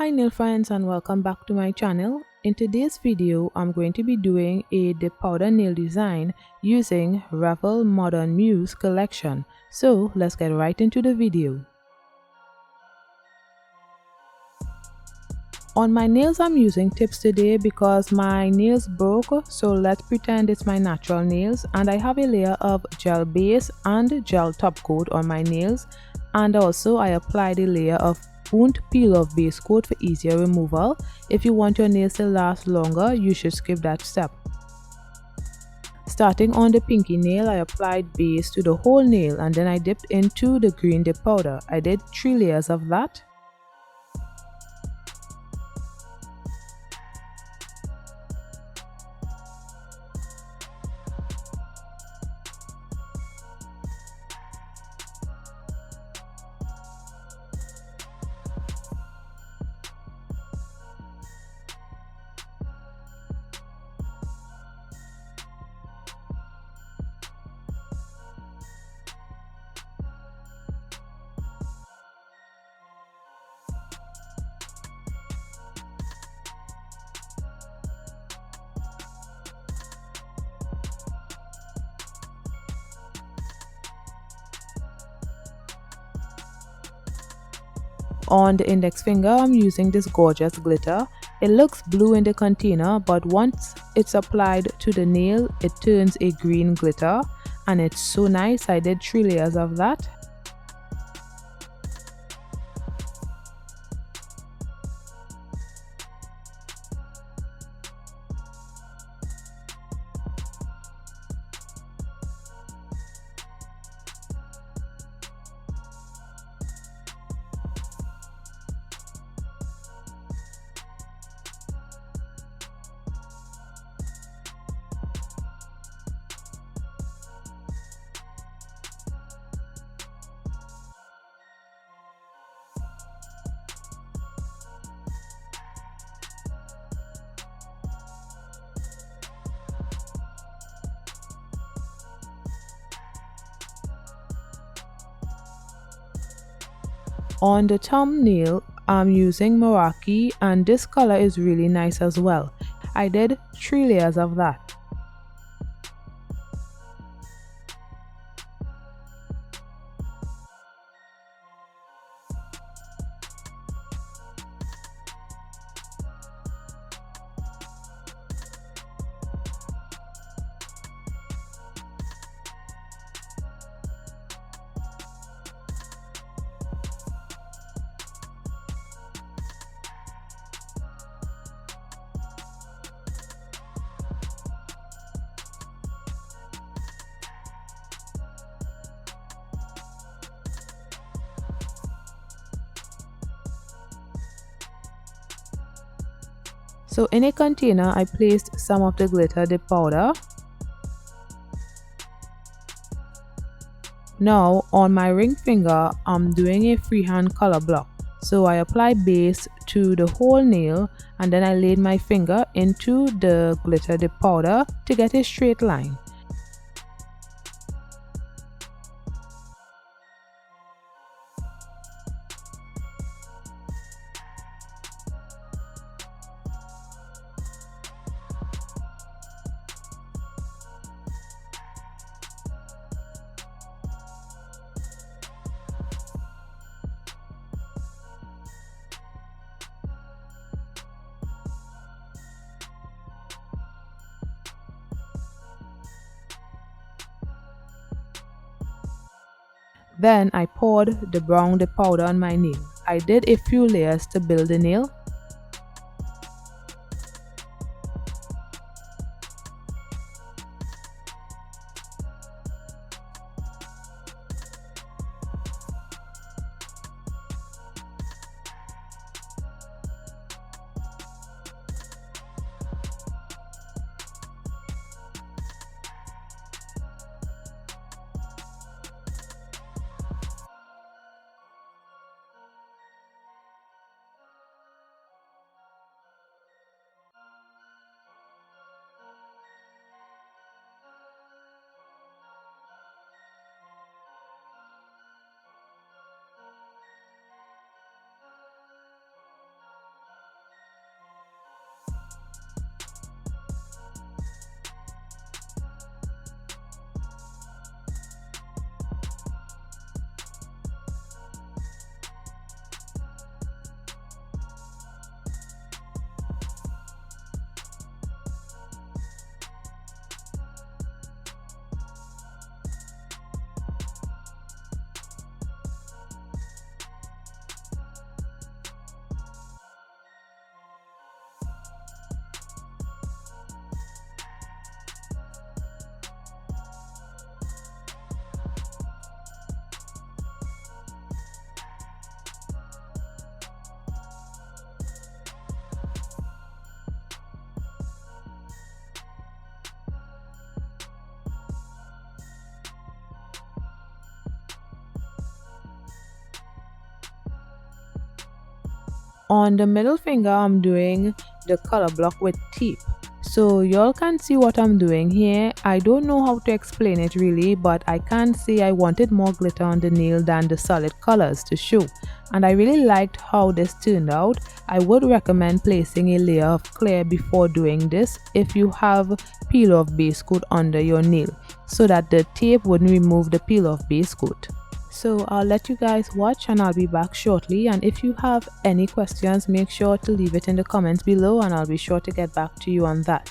Hi nail friends and welcome back to my channel. In today's video, I'm going to be doing a dip powder nail design using Revel Modern Muse collection. So let's get right into the video. On my nails, I'm using tips today because my nails broke, so let's pretend it's my natural nails, and I have a layer of gel base and gel top coat on my nails, and also I applied a layer of burnt peel off base coat for easier removal. If you want your nails to last longer, you should skip that step. Starting on the pinky nail, I applied base to the whole nail and then I dipped into the green dip powder. I did 3 layers of that. On the index finger, I'm using this gorgeous glitter. It looks blue in the container, but once it's applied to the nail, it turns a green glitter and it's so nice. I did 3 layers of that. On the thumbnail, I'm using Meraki and this color is really nice as well. I did 3 layers of that. So in a container, I placed some of the glitter dip powder. Now on my ring finger, I'm doing a freehand color block. So I apply base to the whole nail and then I laid my finger into the glitter dip powder to get a straight line. Then I poured the brown dip powder on my nail. I did a few layers to build the nail. On the middle finger, I'm doing the color block with tape. So y'all can see what I'm doing here. I don't know how to explain it really, but I can say I wanted more glitter on the nail than the solid colors to show. And I really liked how this turned out. I would recommend placing a layer of clear before doing this if you have peel off base coat under your nail, so that the tape wouldn't remove the peel off base coat. So I'll let you guys watch and I'll be back shortly, and if you have any questions, make sure to leave it in the comments below and I'll be sure to get back to you on that.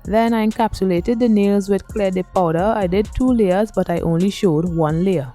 Then I encapsulated the nails with clear dip powder. I did 2 layers, but I only showed 1 layer.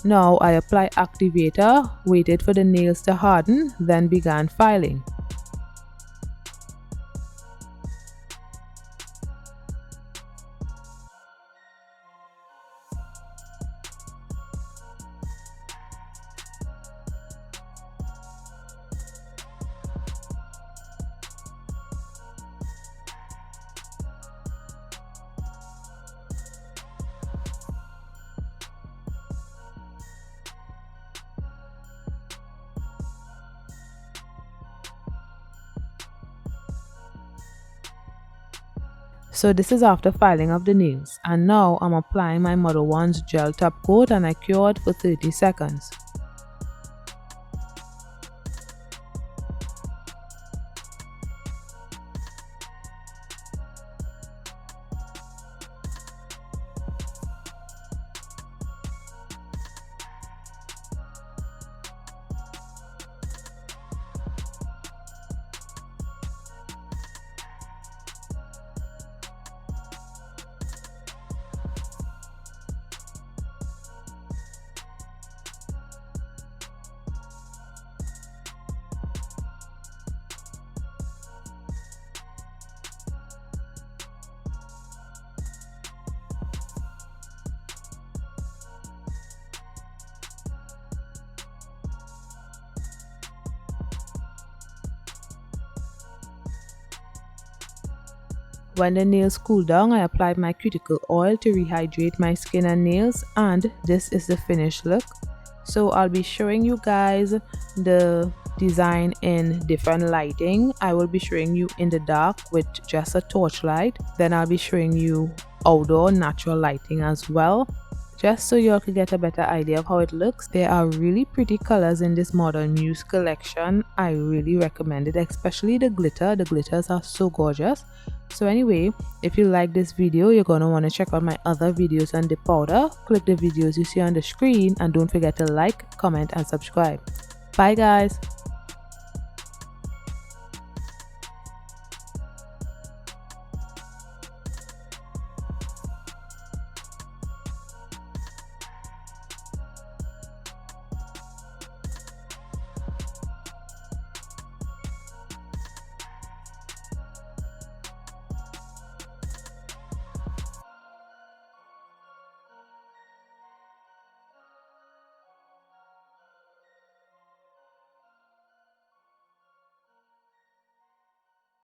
Now I apply activator, waited for the nails to harden, then began filing. So this is after filing of the nails, and now I'm applying my Mother One's gel top coat, and I cured for 30 seconds. When the nails cool down, I applied my cuticle oil to rehydrate my skin and nails, and this is the finished look. So I'll be showing you guys the design in different lighting. I will be showing you in the dark with just a torchlight. Then I'll be showing you outdoor natural lighting as well, just so y'all can get a better idea of how it looks. There are really pretty colors in this Modern Muse collection. I really recommend it, especially the glitter. The glitters are so gorgeous. So anyway, if you like this video, you're gonna want to check out my other videos on the powder. Click the videos you see on the screen, and don't forget to like, comment and subscribe. Bye guys.